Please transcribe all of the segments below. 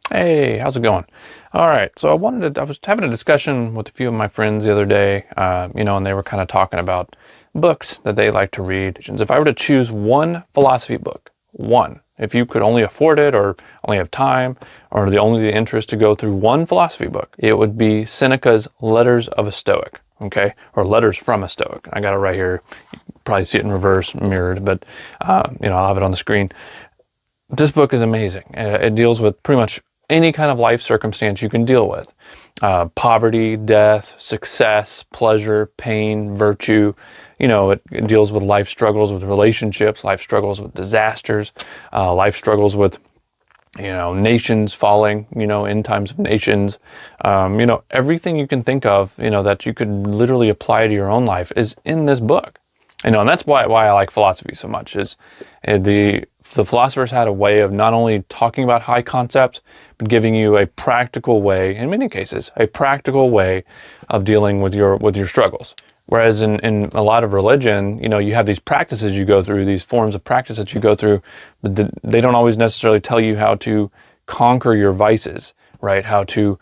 Hey, how's it going? All right, so I was having a discussion with a few of my friends the other day, and they were kind of talking about books that they like to read. If I were to choose one philosophy book, one, if you could only afford it or only have time or the interest to go through one philosophy book, it would be Seneca's Letters of a Stoic, okay? Or Letters from a Stoic. I got it right here. You can probably see it in reverse, mirrored, but, I'll have it on the screen. This book is amazing. It deals with pretty much any kind of life circumstance you can deal with. Poverty, death, success, pleasure, pain, virtue. It deals with life struggles with relationships, life struggles with disasters, life struggles with, nations falling, end times of nations. Everything you can think of, that you could literally apply to your own life is in this book. And that's why I like philosophy so much is the philosophers had a way of not only talking about high concepts, but giving you a practical way, in many cases, a practical way of dealing with your struggles. Whereas in a lot of religion, you have these practices you go through, these forms of practice that you go through, but they don't always necessarily tell you how to conquer your vices, right? How to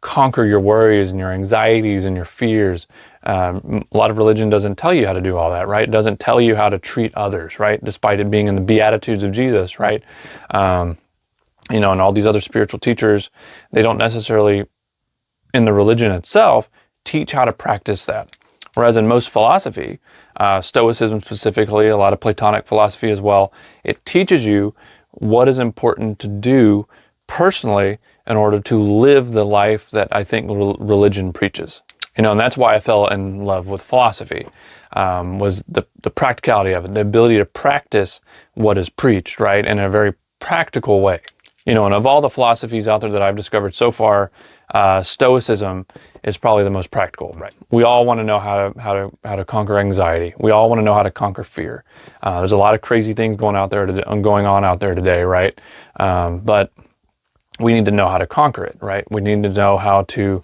conquer your worries and your anxieties and your fears. A lot of religion doesn't tell you how to do all that, right? It doesn't tell you how to treat others, right? Despite it being in the Beatitudes of Jesus, right? And all these other spiritual teachers, they don't necessarily, in the religion itself, teach how to practice that. Whereas in most philosophy, Stoicism specifically, a lot of Platonic philosophy as well, it teaches you what is important to do personally in order to live the life that I think religion preaches. And that's why I fell in love with philosophy, was the practicality of it, the ability to practice what is preached, right, in a very practical way. And of all the philosophies out there that I've discovered so far, Stoicism is probably the most practical. Right. We all want to know how to conquer anxiety. We all want to know how to conquer fear. There's a lot of crazy things going on out there today, right? But we need to know how to conquer it, right? We need to know how to,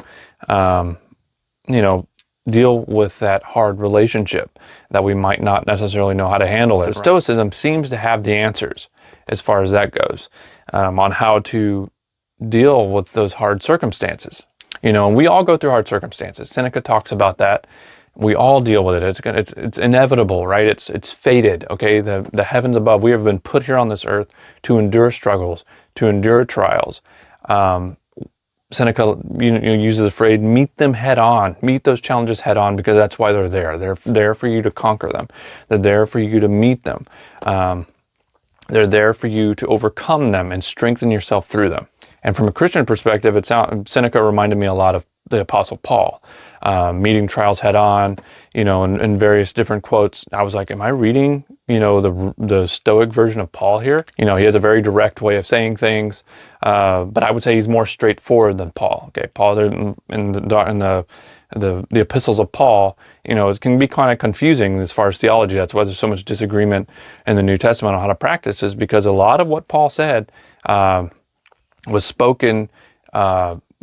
deal with that hard relationship that we might not necessarily know how to handle it. So Stoicism seems to have the answers as far as that goes, on how to deal with those hard circumstances. And we all go through hard circumstances. Seneca talks about that. We all deal with it. It's inevitable, right? It's fated. Okay, the heavens above. We have been put here on this earth to endure struggles, to endure trials. Seneca uses the phrase, meet them head on, meet those challenges head on, because that's why they're there. They're there for you to conquer them. They're there for you to meet them. They're there for you to overcome them and strengthen yourself through them. And from a Christian perspective, Seneca reminded me a lot of the Apostle Paul, meeting trials head on, and various different quotes. I was like, am I reading, the Stoic version of Paul here? He has a very direct way of saying things, but I would say he's more straightforward than Paul. Okay, Paul in the epistles of Paul, it can be kind of confusing as far as theology. That's why there's so much disagreement in the New Testament on how to practice, is because a lot of what Paul said was spoken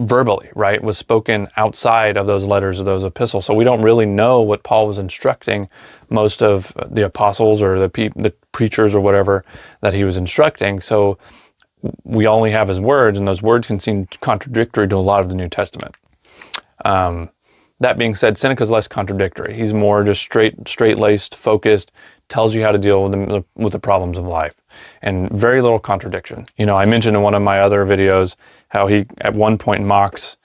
verbally, right? Was spoken outside of those letters, of those epistles. So we don't really know what Paul was instructing most of the apostles or the preachers or whatever that he was instructing. So we only have his words, and those words can seem contradictory to a lot of the New Testament. That being said, Seneca's less contradictory. He's more just straight-laced, focused, tells you how to deal with the problems of life, and very little contradiction. I mentioned in one of my other videos how he at one point mocks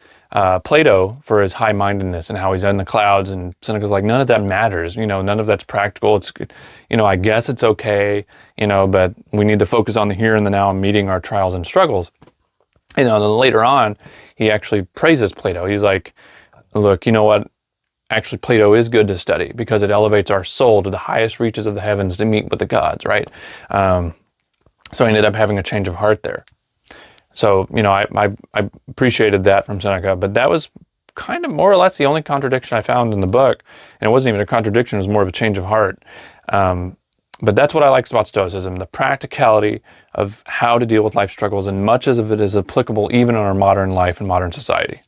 Plato for his high-mindedness and how he's in the clouds, and Seneca's like, none of that matters. None of that's practical. It's, I guess it's okay, but we need to focus on the here and the now and meeting our trials and struggles. Then later on, he actually praises Plato. He's like, look, you know what? Actually, Plato is good to study because it elevates our soul to the highest reaches of the heavens to meet with the gods, right? So I ended up having a change of heart there. So, I appreciated that from Seneca, but that was kind of more or less the only contradiction I found in the book. And it wasn't even a contradiction, it was more of a change of heart. But that's what I like about Stoicism, the practicality of how to deal with life struggles, and much of it is applicable even in our modern life and modern society.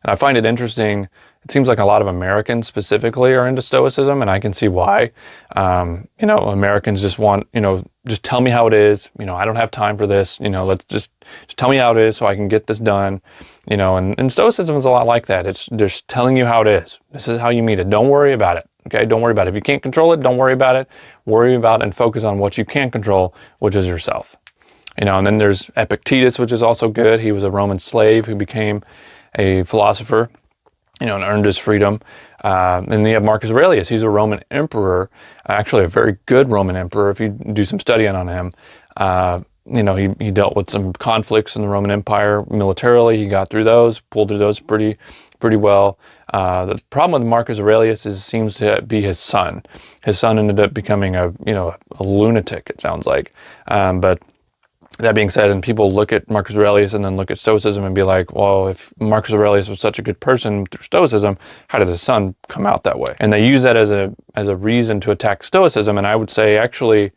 And I find it interesting it seems like a lot of Americans specifically are into Stoicism, and I can see why. Americans just want, just tell me how it is. I don't have time for this. Let's just tell me how it is so I can get this done. And Stoicism is a lot like that. It's just telling you how it is. This is how you meet it. Don't worry about it. Okay, don't worry about it. If you can't control it, don't worry about it. Worry about and focus on what you can control, which is yourself. And then there's Epictetus, which is also good. He was a Roman slave who became a philosopher, and earned his freedom. And then you have Marcus Aurelius. He's a Roman emperor, actually a very good Roman emperor. If you do some studying on him, he dealt with some conflicts in the Roman Empire militarily. He got through those, pulled through those pretty well. The problem with Marcus Aurelius seems to be his son. His son ended up becoming a lunatic, it sounds like. But that being said, and people look at Marcus Aurelius and then look at Stoicism and be like, well, if Marcus Aurelius was such a good person through Stoicism, how did his son come out that way? And they use that as a reason to attack Stoicism. And I would say actually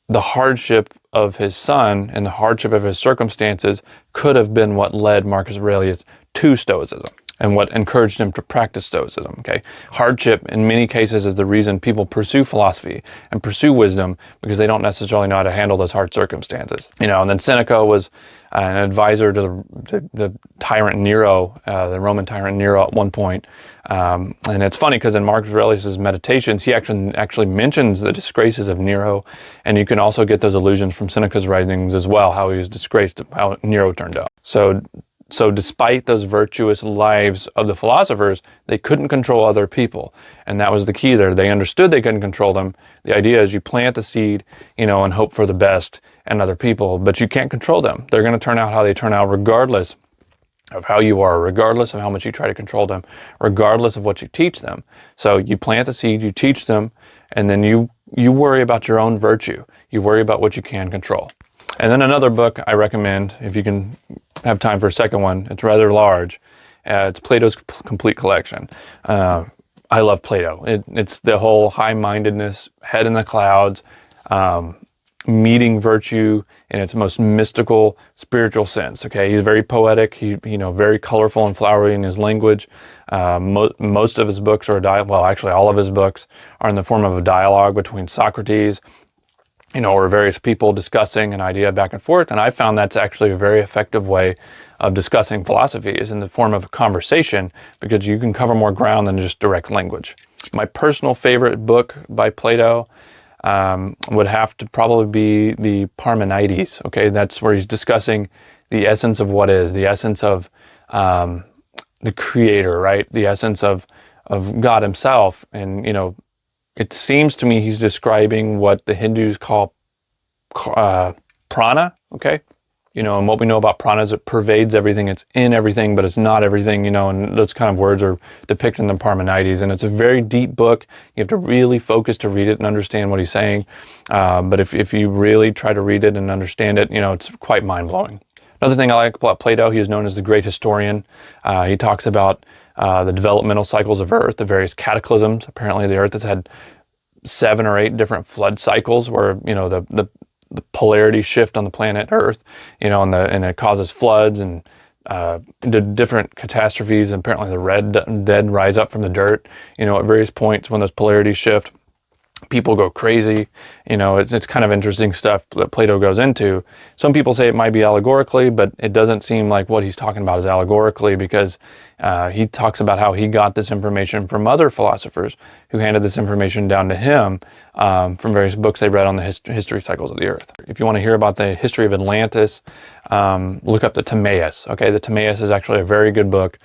the hardship of his son and the hardship of his circumstances could have been what led Marcus Aurelius to Stoicism and what encouraged him to practice Stoicism, okay? Hardship, in many cases, is the reason people pursue philosophy and pursue wisdom, because they don't necessarily know how to handle those hard circumstances. And then Seneca was an advisor to the tyrant Nero, the Roman tyrant Nero at one point. And it's funny because in Marcus Aurelius' Meditations, he actually mentions the disgraces of Nero, and you can also get those allusions from Seneca's writings as well, how he was disgraced, how Nero turned out. So despite those virtuous lives of the philosophers, they couldn't control other people. And that was the key there. They understood they couldn't control them. The idea is you plant the seed, and hope for the best in other people, but you can't control them. They're going to turn out how they turn out regardless of how you are, regardless of how much you try to control them, regardless of what you teach them. So you plant the seed, you teach them, and then you worry about your own virtue. You worry about what you can control. And then another book I recommend, if you can have time for a second one, it's rather large. It's Plato's Complete Collection. I love Plato. It's the whole high-mindedness, head in the clouds, meeting virtue in its most mystical, spiritual sense. Okay, he's very poetic. He, very colorful and flowery in his language. Most of his books are actually all of his books are in the form of a dialogue between Socrates, or various people discussing an idea back and forth. And I found that's actually a very effective way of discussing philosophy, is in the form of a conversation, because you can cover more ground than just direct language. My personal favorite book by Plato would have to probably be the Parmenides. Okay, that's where he's discussing the essence of what is, the essence of the creator, right? The essence of God himself. And, it seems to me he's describing what the Hindus call prana, okay? And what we know about prana is it pervades everything, it's in everything, but it's not everything, and those kind of words are depicted in the Parmenides. And it's a very deep book. You have to really focus to read it and understand what he's saying. But if you really try to read it and understand it, it's quite mind-blowing. Another thing I like about Plato, he is known as the great historian. He talks about the developmental cycles of Earth, the various cataclysms. Apparently the Earth has had 7 or 8 different flood cycles where, the polarity shift on the planet Earth, and it causes floods and different catastrophes. And apparently the red dead rise up from the dirt, at various points when those polarities shift. People go crazy. It's kind of interesting stuff that Plato goes into. Some people say it might be allegorically, but it doesn't seem like what he's talking about is allegorically, because he talks about how he got this information from other philosophers who handed this information down to him from various books they read on the history cycles of the Earth. If you want to hear about the history of Atlantis, look up the Timaeus. Okay, the Timaeus is actually a very good book.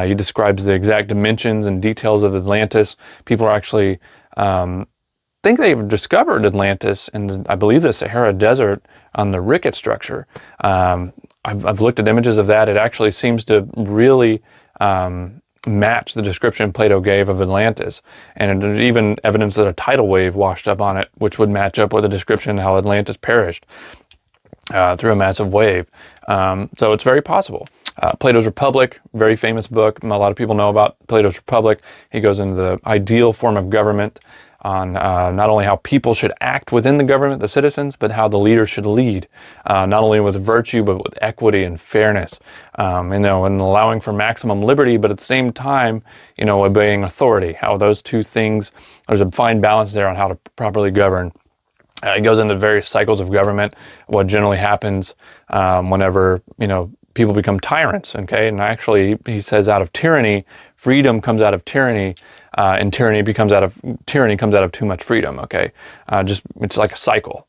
He describes the exact dimensions and details of Atlantis. People are actually think they've discovered Atlantis in, I believe, the Sahara Desert on the Ricket structure. I've looked at images of that. It actually seems to really match the description Plato gave of Atlantis. And there's even evidence that a tidal wave washed up on it, which would match up with the description of how Atlantis perished through a massive wave. So it's very possible. Plato's Republic, very famous book. A lot of people know about Plato's Republic. He goes into the ideal form of government. on not only how people should act within the government, the citizens, but how the leaders should lead, not only with virtue, but with equity and fairness, and allowing for maximum liberty, but at the same time, obeying authority, how those two things, there's a fine balance there on how to properly govern. It goes into various cycles of government, what generally happens whenever, people become tyrants, okay? And actually, he says out of tyranny, freedom comes out of tyranny, and tyranny comes out of too much freedom, okay? It's like a cycle.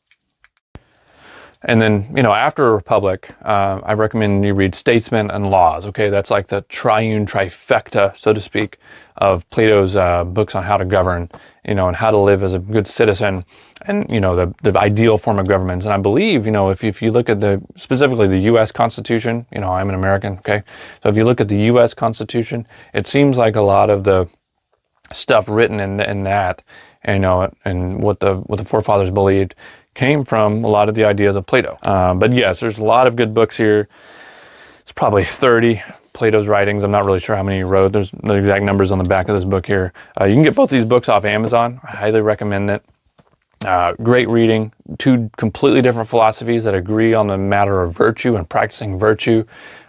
And then, after a republic, I recommend you read Statesmen and Laws, okay? That's like the triune trifecta, so to speak, of Plato's books on how to govern, and how to live as a good citizen, and, the ideal form of government. And I believe, if you look at specifically the U.S. Constitution, I'm an American, okay? So if you look at the U.S. Constitution, it seems like a lot of the stuff written in that, and what the forefathers believed came from a lot of the ideas of Plato. But yes, there's a lot of good books here. It's probably 30 Plato's writings. I'm not really sure how many he wrote. There's the exact numbers on the back of this book here. You can get both these books off Amazon. I highly recommend it. Great reading. Two completely different philosophies that agree on the matter of virtue and practicing virtue,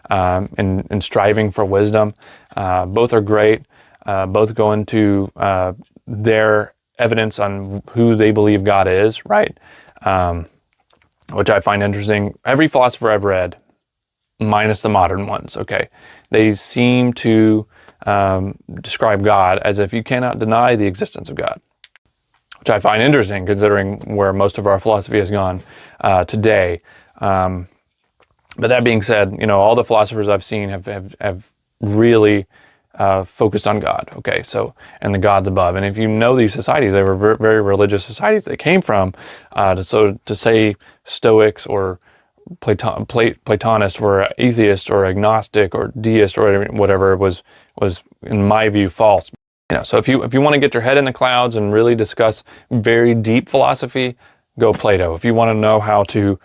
and striving for wisdom. Both are great. Both go into their evidence on who they believe God is, right? Which I find interesting. Every philosopher I've read, minus the modern ones, okay, they seem to describe God as if you cannot deny the existence of God, which I find interesting considering where most of our philosophy has gone today. But that being said, all the philosophers I've seen have really focused on God, okay, and the gods above. And if you know these societies, they were very religious societies they came from. To say Stoics or Platonists were atheist or agnostic or deist or whatever was in my view false. So if you want to get your head in the clouds and really discuss very deep philosophy, go Plato. If you want to know how to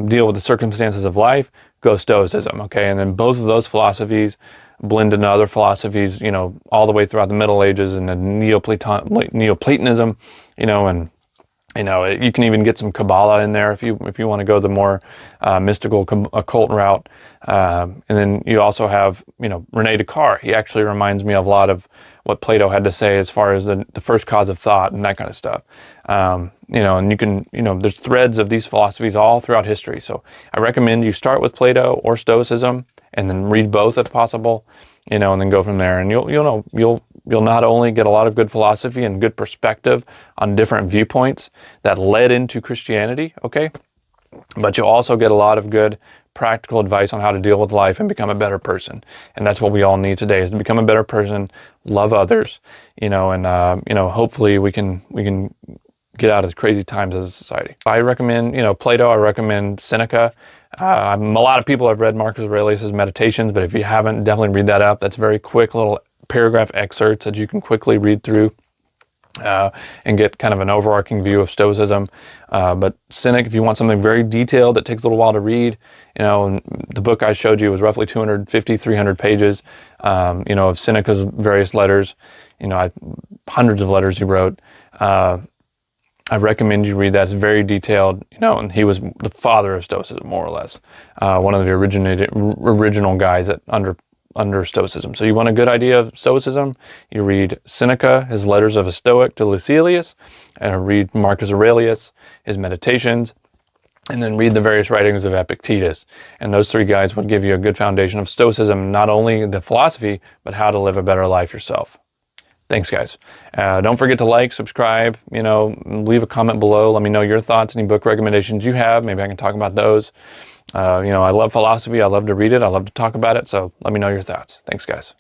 deal with the circumstances of life, go Stoicism, okay? And then both of those philosophies blend into other philosophies, all the way throughout the Middle Ages and the Neoplatonism, and you can even get some Kabbalah in there if you want to go the more mystical occult route. And then you also have, Rene Descartes. He actually reminds me of a lot of what Plato had to say as far as the first cause of thought and that kind of stuff. And you can, there's threads of these philosophies all throughout history. So I recommend you start with Plato or Stoicism and then read both if possible, and then go from there. And you'll not only get a lot of good philosophy and good perspective on different viewpoints that led into Christianity, okay, but you'll also get a lot of good practical advice on how to deal with life and become a better person. And that's what we all need today, is to become a better person, love others, and hopefully we can get out of the crazy times as a society. I recommend, Plato. I recommend Seneca. A lot of people have read Marcus Aurelius' Meditations, but if you haven't, definitely read that up. That's very quick little paragraph excerpts that you can quickly read through and get kind of an overarching view of Stoicism. But Seneca, if you want something very detailed that takes a little while to read, and the book I showed you was roughly 250, 300 pages, of Seneca's various letters, hundreds of letters he wrote. I recommend you read that. It's very detailed, and he was the father of Stoicism, more or less. One of the original guys under Stoicism. So you want a good idea of Stoicism, you read Seneca, his Letters of a Stoic to Lucilius, and read Marcus Aurelius, his Meditations, and then read the various writings of Epictetus. And those three guys would give you a good foundation of Stoicism, not only the philosophy, but how to live a better life yourself. Thanks, guys. Don't forget to like, subscribe, leave a comment below. Let me know your thoughts, any book recommendations you have. Maybe I can talk about those. I love philosophy. I love to read it. I love to talk about it. So let me know your thoughts. Thanks, guys.